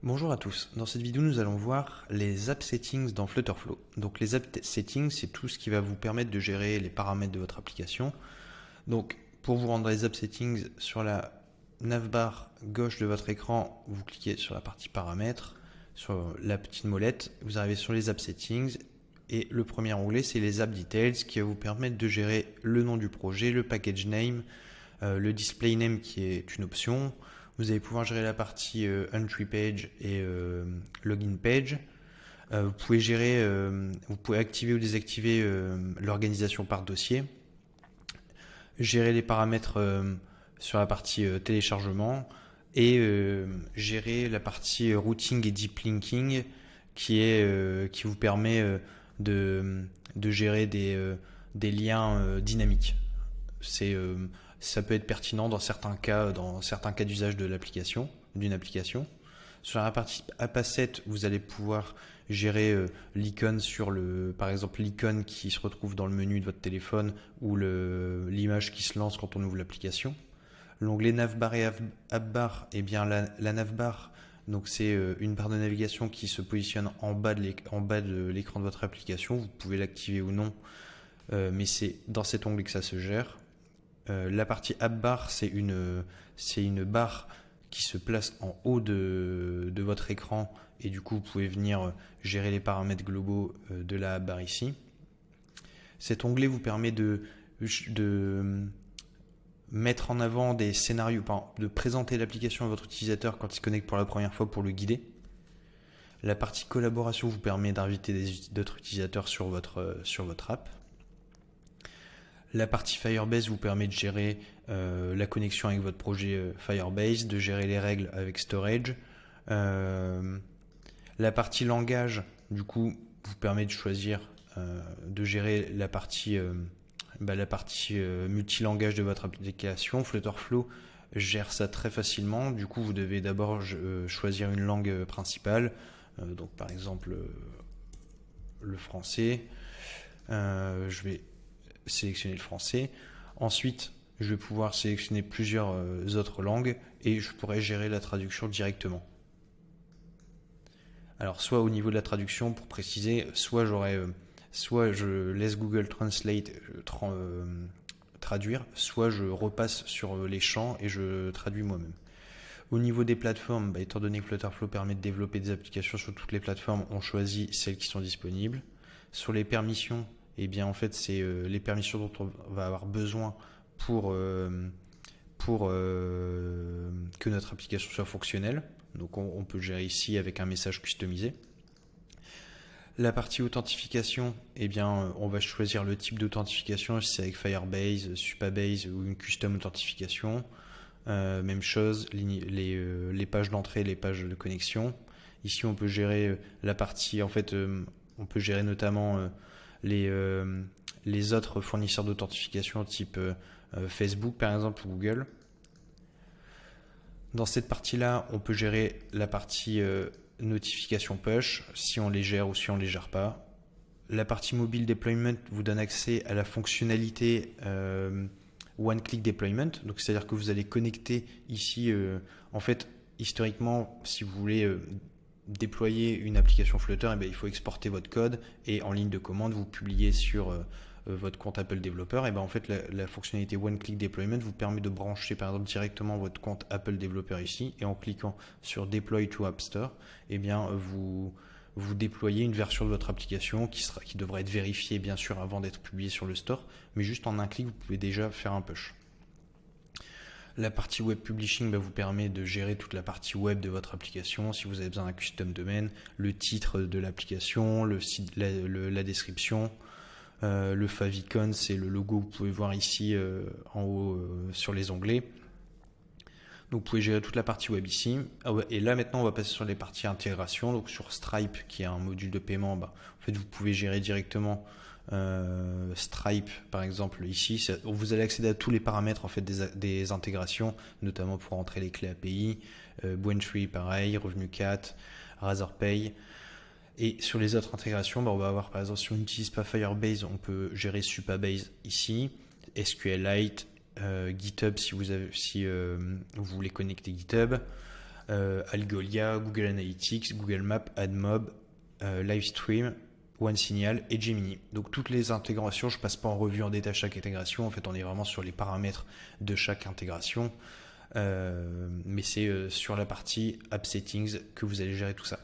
Bonjour à tous, dans cette vidéo nous allons voir les app settings dans Flutterflow. Donc les app settings, c'est tout ce qui va vous permettre de gérer les paramètres de votre application. Donc pour vous rendre les app settings, sur la navbar gauche de votre écran, vous cliquez sur la partie paramètres, sur la petite molette, vous arrivez sur les app settings et le premier onglet c'est les app details qui va vous permettre de gérer le nom du projet, le package name, le display name qui est une option. Vous allez pouvoir gérer la partie entry page et login page. Vous pouvez gérer, vous pouvez activer ou désactiver l'organisation par dossier. Gérer les paramètres sur la partie téléchargement et gérer la partie routing et deep linking qui vous permet de gérer des liens dynamiques. Ça peut être pertinent dans certains cas d'usage de l'application, d'une application. Sur la partie App Asset, vous allez pouvoir gérer l'icône par exemple l'icône qui se retrouve dans le menu de votre téléphone ou l'image qui se lance quand on ouvre l'application. L'onglet Navbar et Appbar, eh bien la Navbar, donc c'est une barre de navigation qui se positionne en bas de l'écran de votre application. Vous pouvez l'activer ou non, mais c'est dans cet onglet que ça se gère. La partie Appbar, c'est une barre qui se place en haut de votre écran et du coup vous pouvez venir gérer les paramètres globaux de la Appbar ici. Cet onglet vous permet de mettre en avant des scénarios, de présenter l'application à votre utilisateur quand il se connecte pour la première fois pour le guider. La partie collaboration vous permet d'inviter d'autres utilisateurs sur votre app. La partie Firebase vous permet de gérer la connexion avec votre projet Firebase, de gérer les règles avec Storage. La partie langage, du coup, vous permet de choisir, de gérer la partie multilangage de votre application. Flutterflow gère ça très facilement. Du coup, vous devez d'abord choisir une langue principale. Donc, par exemple, le français. Je vais sélectionner le français. Ensuite, je vais pouvoir sélectionner plusieurs autres langues et je pourrais gérer la traduction directement. Alors, soit au niveau de la traduction, pour préciser, soit je laisse Google Translate traduire, soit je repasse sur les champs et je traduis moi-même. Au niveau des plateformes, étant donné que Flutterflow permet de développer des applications sur toutes les plateformes, on choisit celles qui sont disponibles. Sur les permissions, eh bien en fait c'est les permissions dont on va avoir besoin pour que notre application soit fonctionnelle. Donc on peut le gérer ici avec un message customisé. La partie authentification, eh bien on va choisir le type d'authentification, si c'est avec Firebase, Supabase ou une custom authentification. Même chose, les pages d'entrée, les pages de connexion. Ici on peut gérer la partie, en fait on peut gérer notamment les autres fournisseurs d'authentification type Facebook par exemple ou Google. Dans cette partie-là, on peut gérer la partie notification push, si on les gère ou si on les gère pas. La partie mobile deployment vous donne accès à la fonctionnalité one-click deployment. Donc c'est-à-dire que vous allez connecter ici, en fait, historiquement, si vous voulez déployer une application Flutter, il faut exporter votre code et en ligne de commande vous publiez sur votre compte Apple Developer. En fait la fonctionnalité One Click Deployment vous permet de brancher par exemple directement votre compte Apple Developer ici et en cliquant sur Deploy to App Store, vous déployez une version de votre application qui devra être vérifiée bien sûr avant d'être publiée sur le store, mais juste en un clic vous pouvez déjà faire un push. La partie web publishing vous permet de gérer toute la partie web de votre application. Si vous avez besoin d'un custom domaine, le titre de l'application, la description, le favicon, c'est le logo que vous pouvez voir ici en haut sur les onglets. Donc vous pouvez gérer toute la partie web ici. Et là maintenant on va passer sur les parties intégration. Donc sur Stripe qui est un module de paiement, en fait vous pouvez gérer directement Stripe par exemple ici. Vous allez accéder à tous les paramètres en fait des intégrations, notamment pour entrer les clés API, Braintree pareil, RevenueCat, Razorpay. Et sur les autres intégrations, on va avoir par exemple si on n'utilise pas Firebase, on peut gérer Supabase ici, SQLite, GitHub si vous voulez connecter GitHub. Algolia, Google Analytics, Google Maps, AdMob, Livestream, OneSignal et Gemini. Donc toutes les intégrations, je ne passe pas en revue en détail chaque intégration. En fait, on est vraiment sur les paramètres de chaque intégration. Mais c'est sur la partie App Settings que vous allez gérer tout ça.